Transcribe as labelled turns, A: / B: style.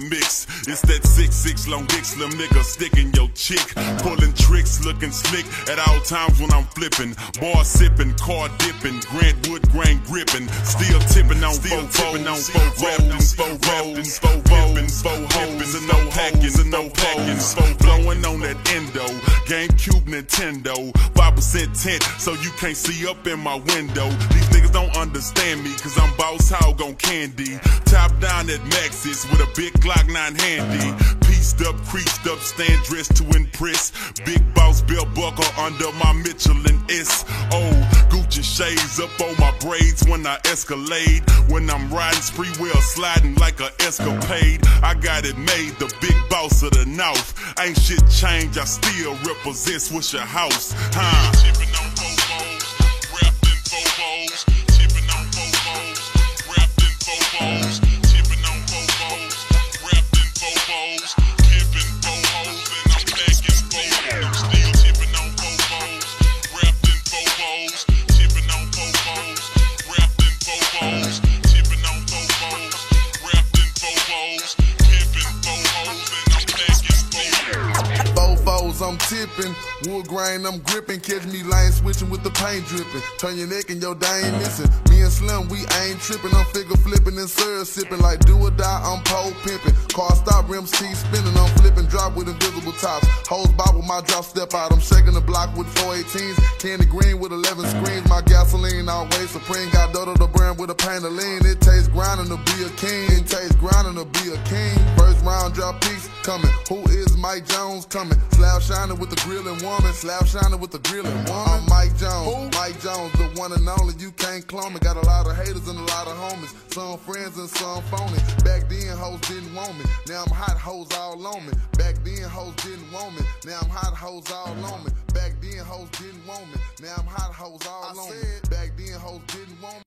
A: mix. It's that 6'6" long dick, slim nigga sticking your chick. Pulling tricks, looking slick at all times when I'm flipping. Bar sipping, car dipping, Grant Wood grain gripping. Still tipping on four hoes, and no packings and no packings. Blowing on that endo, GameCube, Nintendo. 5% tint, so you can't see up in my window. These niggas don't understand me, cause I'm boss hog on candy. Top down at Maxis with a big Glock 9 handy. Pieced up, creased up, stand dressed to impress. Big boss belt buckle under my Michelin S.O. Gucci shades up on my braids when I escalade. When I'm riding spree wheel, sliding like a escapade. I got it made, the big boss of the North. Ain't shit changed, I still represent Swisher House. Tipping on Bobos, wrapped in Bobos. Tipping on Bobos, wrapped in Bobos. Tipping on Bobos, wrapped in Bobos. Pippin' Bobos, and I'm packing Bobos. I'm still tipping on Bobos, wrapped in Bobos. Tipping on Bobos, wrapped in Bobos. Tipping on Bobos, wrapped in Bobos. Pippin' Bobos, and I'm packing Bobos.
B: Bobos, I'm tipping. Wood grain, I'm gripping. Catch me lane switching with the paint dripping. Turn your neck and your day ain't missing. Me and Slim, we ain't tripping. I'm figure flipping and syrup sipping. Like do or die, I'm pole pimping. Car stop, rims keep spinning. I'm flipping, drop with invisible tops. Hoes bob with my drop, step out. I'm shaking the block with 418s. Candy green with 11 screens. My gasoline always supreme. Got Dodo the brand with a pain of lean. It tastes grinding to be a king. It tastes grinding to be a king. First round drop piece coming. Who is Mike Jones coming? Slab shining with the grilling woman. Slab shining with the grilling woman. I'm Mike Jones. Who? Mike Jones, the one and only. You can't clone me. Got a lot of haters and a lot of homies. Some friends and some phony. Back then hoes didn't want me. Now I'm hot hoes all on me. Back then hoes didn't want me. Now I'm hot hoes all on me. Back then hoes didn't want me. Now I'm hot hoes all on me. Back then hoes didn't want me.